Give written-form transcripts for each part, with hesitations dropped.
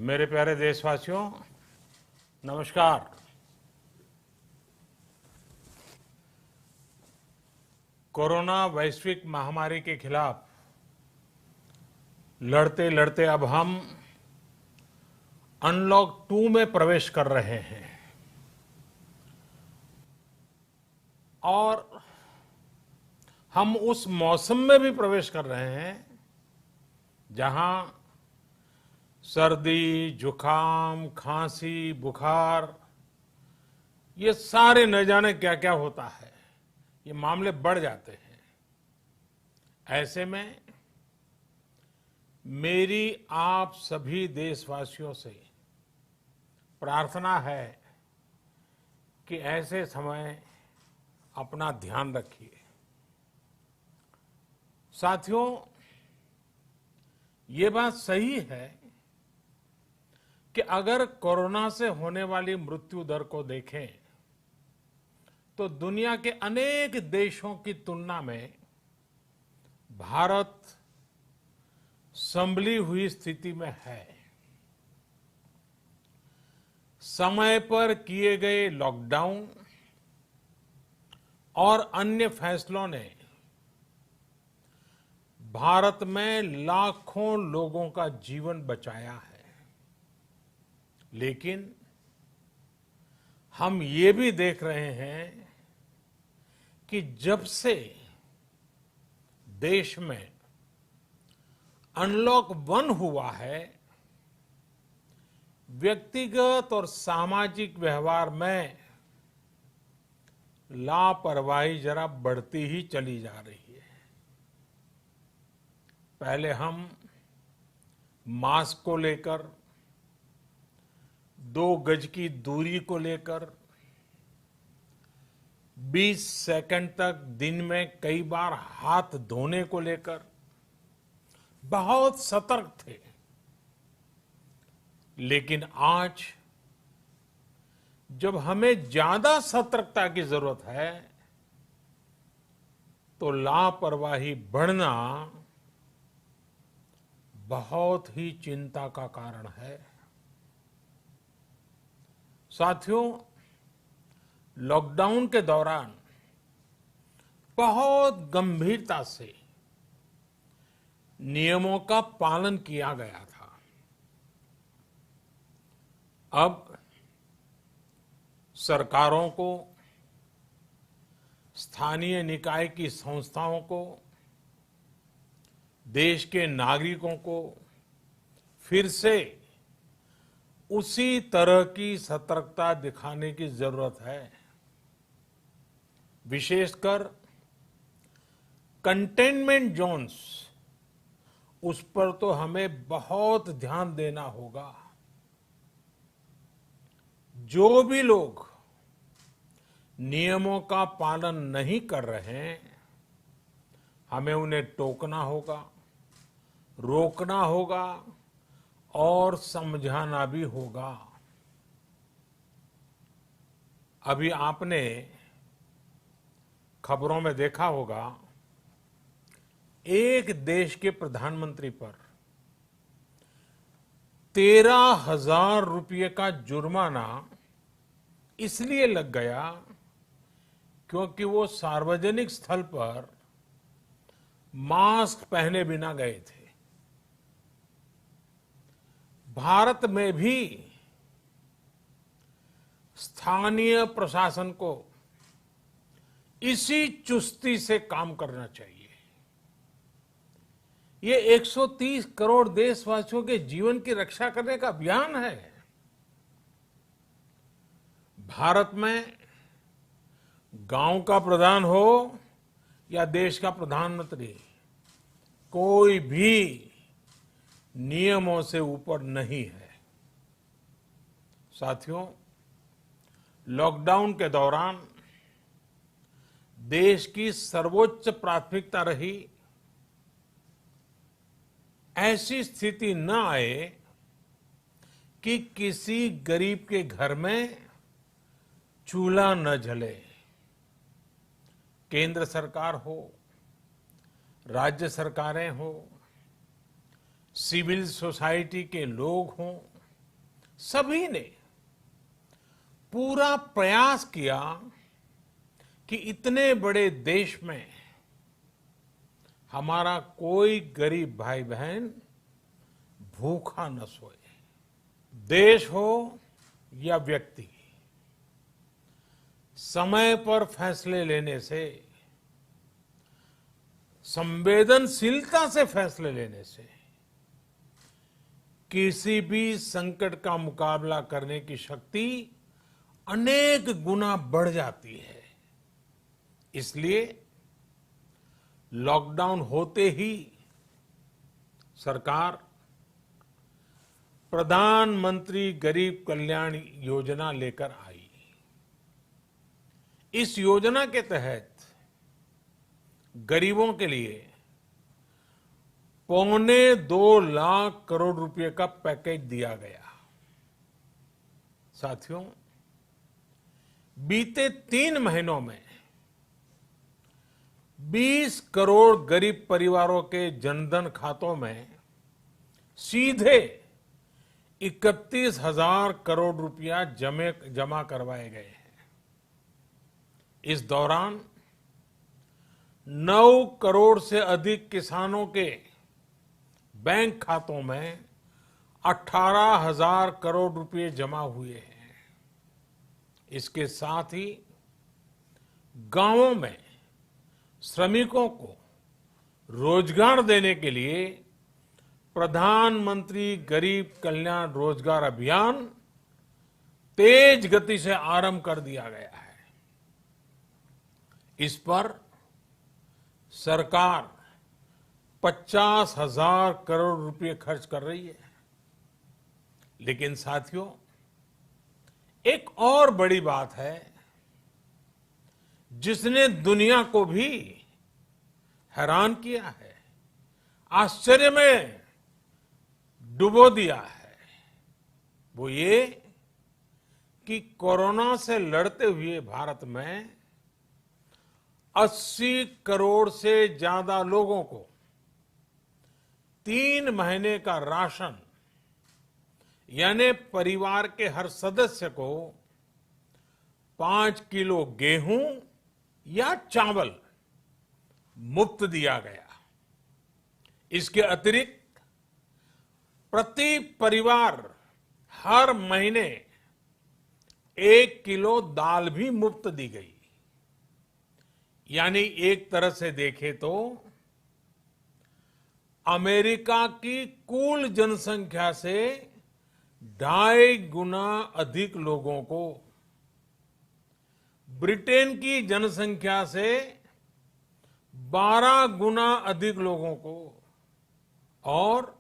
मेरे प्यारे देशवासियों, नमस्कार। कोरोना वैश्विक महामारी के खिलाफ लड़ते लड़ते अब हम अनलॉक 2 में प्रवेश कर रहे हैं और हम उस मौसम में भी प्रवेश कर रहे हैं जहां सर्दी, जुकाम, खांसी, बुखार ये सारे न जाने क्या क्या होता है, ये मामले बढ़ जाते हैं। ऐसे में मेरी आप सभी देशवासियों से प्रार्थना है कि ऐसे समय अपना ध्यान रखिए। साथियों, ये बात सही है कि अगर कोरोना से होने वाली मृत्यु दर को देखें तो दुनिया के अनेक देशों की तुलना में भारत संभली हुई स्थिति में है। समय पर किए गए लॉकडाउन और अन्य फैसलों ने भारत में लाखों लोगों का जीवन बचाया है, लेकिन हम ये भी देख रहे हैं कि जब से देश में अनलॉक 1 हुआ है, व्यक्तिगत और सामाजिक व्यवहार में लापरवाही जरा बढ़ती ही चली जा रही है। पहले हम मास्क को लेकर, 2 गज की दूरी को लेकर 20 सेकंड तक दिन में कई बार हाथ धोने को लेकर बहुत सतर्क थे, लेकिन आज जब हमें ज्यादा सतर्कता की जरूरत है तो लापरवाही बढ़ना बहुत ही चिंता का कारण है। साथियों, लॉकडाउन के दौरान बहुत गंभीरता से नियमों का पालन किया गया था। अब सरकारों को, स्थानीय निकाय की संस्थाओं को, देश के नागरिकों को फिर से उसी तरह की सतर्कता दिखाने की जरूरत है। विशेषकर कंटेनमेंट जोन्स, उस पर तो हमें बहुत ध्यान देना होगा। जो भी लोग नियमों का पालन नहीं कर रहे हैं, हमें उन्हें टोकना होगा, रोकना होगा और समझाना भी होगा। अभी आपने खबरों में देखा होगा, एक देश के प्रधानमंत्री पर 13,000 रुपये का जुर्माना इसलिए लग गया क्योंकि वो सार्वजनिक स्थल पर मास्क पहने बिना गए थे। भारत में भी स्थानीय प्रशासन को इसी चुस्ती से काम करना चाहिए। ये 130 करोड़ देशवासियों के जीवन की रक्षा करने का अभियान है। भारत में गांव का प्रधान हो या देश का प्रधानमंत्री, कोई भी नियमों से ऊपर नहीं है। साथियों, लॉकडाउन के दौरान देश की सर्वोच्च प्राथमिकता रही ऐसी स्थिति न आए कि किसी गरीब के घर में चूल्हा न जले। केंद्र सरकार हो, राज्य सरकारें हो, सिविल सोसाइटी के लोग हों, सभी ने पूरा प्रयास किया कि इतने बड़े देश में हमारा कोई गरीब भाई बहन भूखा न सोए। देश हो या व्यक्ति, समय पर फैसले लेने से, संवेदनशीलता से फैसले लेने से किसी भी संकट का मुकाबला करने की शक्ति अनेक गुना बढ़ जाती है। इसलिए लॉकडाउन होते ही सरकार प्रधानमंत्री गरीब कल्याण योजना लेकर आई। इस योजना के तहत गरीबों के लिए 2.25 लाख करोड़ रुपए का पैकेज दिया गया। साथियों, बीते 3 महीनों में 20 करोड़ गरीब परिवारों के जनधन खातों में सीधे 31,000 करोड़ रुपया जमा करवाए गए हैं। इस दौरान 9 करोड़ से अधिक किसानों के बैंक खातों में 18,000 करोड़ रुपए जमा हुए हैं। इसके साथ ही गांवों में श्रमिकों को रोजगार देने के लिए प्रधानमंत्री गरीब कल्याण रोजगार अभियान तेज गति से आरंभ कर दिया गया है। इस पर सरकार 50,000 करोड़ रुपए खर्च कर रही है। लेकिन साथियों, एक और बड़ी बात है जिसने दुनिया को भी हैरान किया है, आश्चर्य में डुबो दिया है। वो ये कि कोरोना से लड़ते हुए भारत में 80 करोड़ से ज्यादा लोगों को 3 महीने का राशन, यानी परिवार के हर सदस्य को 5 किलो गेहूं या चावल मुफ्त दिया गया। इसके अतिरिक्त प्रति परिवार हर महीने 1 किलो दाल भी मुफ्त दी गई। यानी एक तरह से देखें तो अमेरिका की कुल जनसंख्या से 2.5 गुना अधिक लोगों को, ब्रिटेन की जनसंख्या से 12 गुना अधिक लोगों को और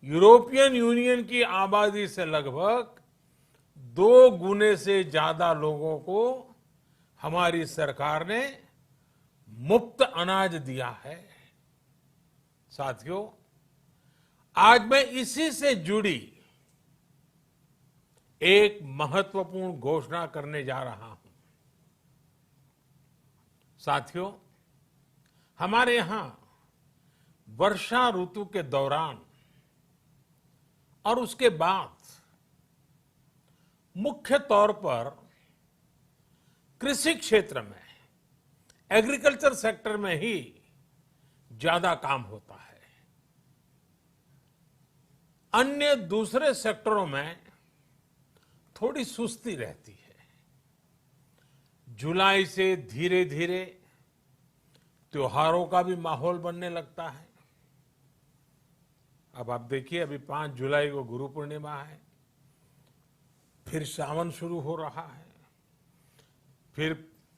यूरोपियन यूनियन की आबादी से लगभग 2 गुने से ज्यादा लोगों को हमारी सरकार ने मुफ्त अनाज दिया है। साथियों, आज मैं इसी से जुड़ी एक महत्वपूर्ण घोषणा करने जा रहा हूं। साथियों, हमारे यहां वर्षा ऋतु के दौरान और उसके बाद मुख्य तौर पर कृषि क्षेत्र में, एग्रीकल्चर सेक्टर में ही ज्यादा काम होता है। अन्य दूसरे सेक्टरों में थोड़ी सुस्ती रहती है। जुलाई से धीरे धीरे त्योहारों का भी माहौल बनने लगता है। अब आप देखिए, अभी 5 जुलाई को गुरु पूर्णिमा है, फिर सावन शुरू हो रहा है, फिर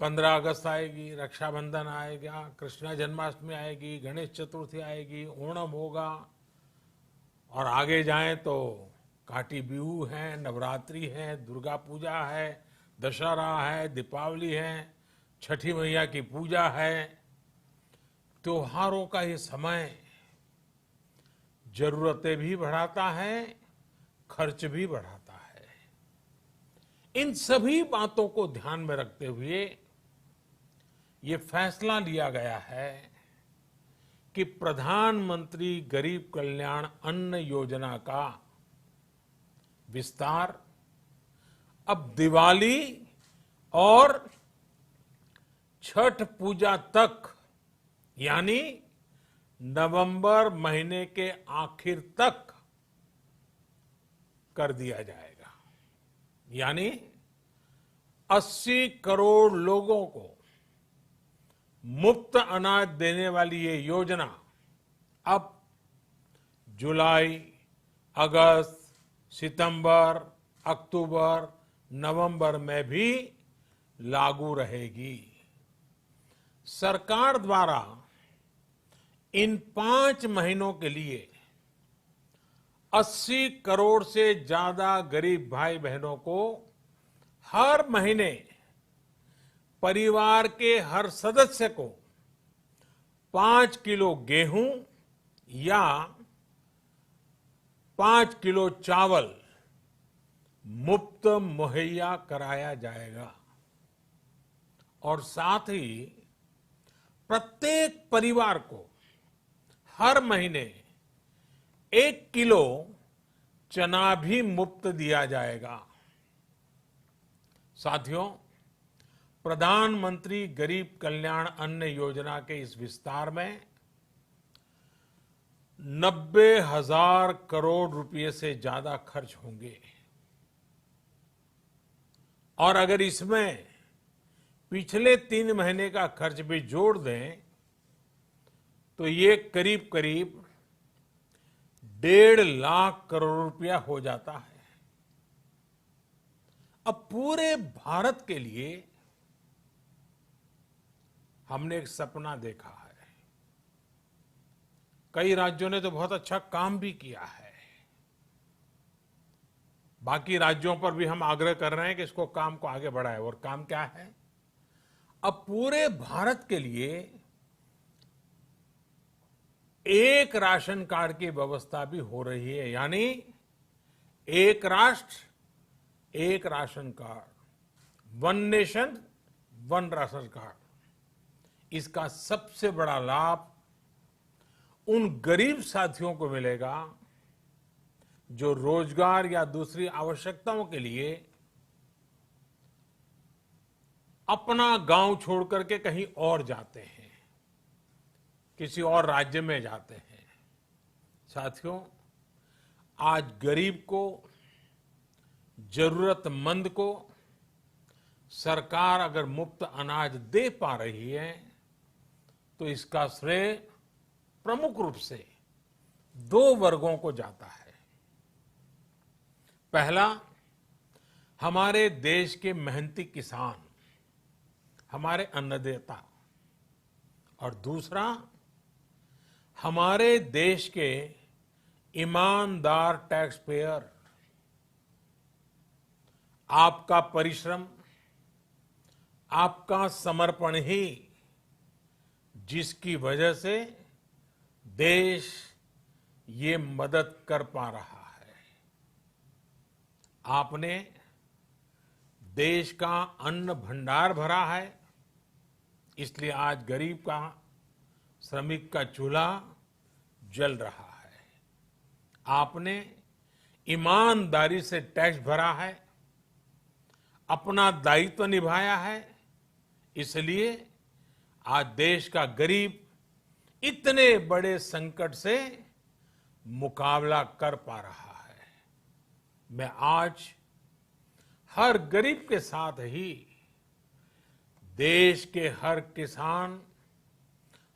15 अगस्त आएगी, रक्षाबंधन आएगा, कृष्ण जन्माष्टमी आएगी, गणेश चतुर्थी आएगी, ओणम होगा और आगे जाएं तो काटी बिहू है, नवरात्रि है, दुर्गा पूजा है, दशहरा है, दीपावली है, छठी मैया की पूजा है। त्योहारों का ये समय जरूरतें भी बढ़ाता है, खर्च भी बढ़ाता है। इन सभी बातों को ध्यान में रखते हुए ये फैसला लिया गया है कि प्रधानमंत्री गरीब कल्याण अन्न योजना का विस्तार अब दिवाली और छठ पूजा तक, यानी नवंबर महीने के आखिर तक कर दिया जाएगा। यानी 80 करोड़ लोगों को मुफ्त अनाज देने वाली ये योजना अब जुलाई, अगस्त, सितंबर, अक्टूबर, नवंबर में भी लागू रहेगी। सरकार द्वारा इन 5 महीनों के लिए 80 करोड़ से ज्यादा गरीब भाई बहनों को हर महीने परिवार के हर सदस्य को 5 किलो गेहूं या 5 किलो चावल मुफ्त मुहैया कराया जाएगा। और साथ ही प्रत्येक परिवार को हर महीने 1 किलो चना भी मुफ्त दिया जाएगा। साथियों, प्रधानमंत्री गरीब कल्याण अन्न योजना के इस विस्तार में 90,000 करोड़ रुपए से ज्यादा खर्च होंगे। और अगर इसमें पिछले 3 महीने का खर्च भी जोड़ दें तो ये करीब करीब 1.5 लाख करोड़ रुपया हो जाता है। अब पूरे भारत के लिए हमने एक सपना देखा है। कई राज्यों ने तो बहुत अच्छा काम भी किया है। बाकी राज्यों पर भी हम आग्रह कर रहे हैं कि इसको काम को आगे बढ़ाएं। और काम क्या है? अब पूरे भारत के लिए एक राशन कार्ड की व्यवस्था भी हो रही है। यानी एक राष्ट्र एक ration card, 1 nation 1 ration card. इसका सबसे बड़ा लाभ उन गरीब साथियों को मिलेगा जो रोजगार या दूसरी आवश्यकताओं के लिए अपना गांव छोड़ करके कहीं और जाते हैं, किसी और राज्य में जाते हैं। साथियों, आज गरीब को, जरूरतमंद को सरकार अगर मुफ्त अनाज दे पा रही है तो इसका श्रेय प्रमुख रूप से 2 वर्गों को जाता है। पहला, हमारे देश के मेहनती किसान, हमारे अन्नदाता। और दूसरा, हमारे देश के ईमानदार टैक्स पेयर। आपका परिश्रम, आपका समर्पण ही जिसकी वजह से देश ये मदद कर पा रहा है। आपने देश का अन्न भंडार भरा है, इसलिए आज गरीब का, श्रमिक का चूल्हा जल रहा है। आपने ईमानदारी से टैक्स भरा है, अपना दायित्व निभाया है, इसलिए आज देश का गरीब इतने बड़े संकट से मुकाबला कर पा रहा है। मैं आज हर गरीब के साथ ही देश के हर किसान,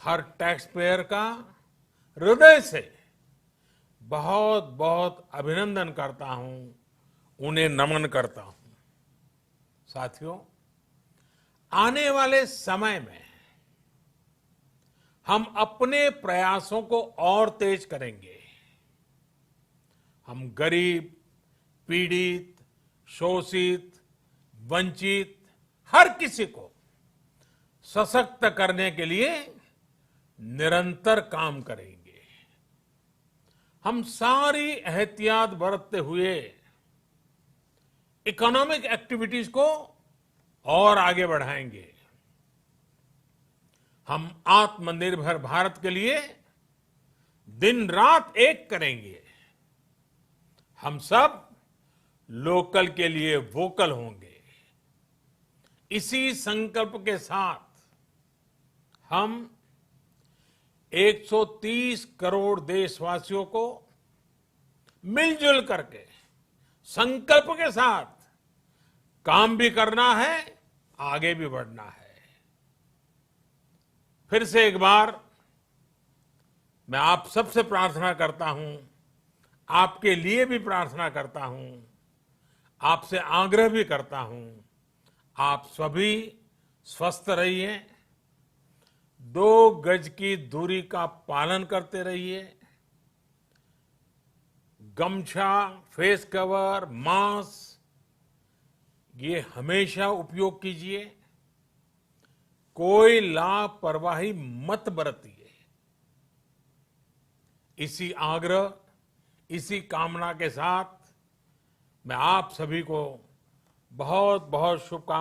हर टैक्स पेयर का हृदय से बहुत बहुत अभिनंदन करता हूं, उन्हें नमन करता हूं। साथियों, आने वाले समय में हम अपने प्रयासों को और तेज करेंगे। हम गरीब, पीड़ित, शोषित, वंचित हर किसी को सशक्त करने के लिए निरंतर काम करेंगे। हम सारी एहतियात बरतते हुए इकोनॉमिक एक्टिविटीज को और आगे बढ़ाएंगे। हम आत्मनिर्भर भारत के लिए दिन रात एक करेंगे। हम सब लोकल के लिए वोकल होंगे। इसी संकल्प के साथ हम 130 करोड़ देशवासियों को मिलजुल करके संकल्प के साथ काम भी करना है, आगे भी बढ़ना है। फिर से एक बार मैं आप सबसे प्रार्थना करता हूं, आपके लिए भी प्रार्थना करता हूं, आपसे आग्रह भी करता हूं, आप सभी स्वस्थ रहिए, 2 गज की दूरी का पालन करते रहिए, गमछा, फेस कवर, मास्क ये हमेशा उपयोग कीजिए, कोई लापरवाही मत बरतिए। इसी आग्रह, इसी कामना के साथ मैं आप सभी को बहुत बहुत शुभकामनाएं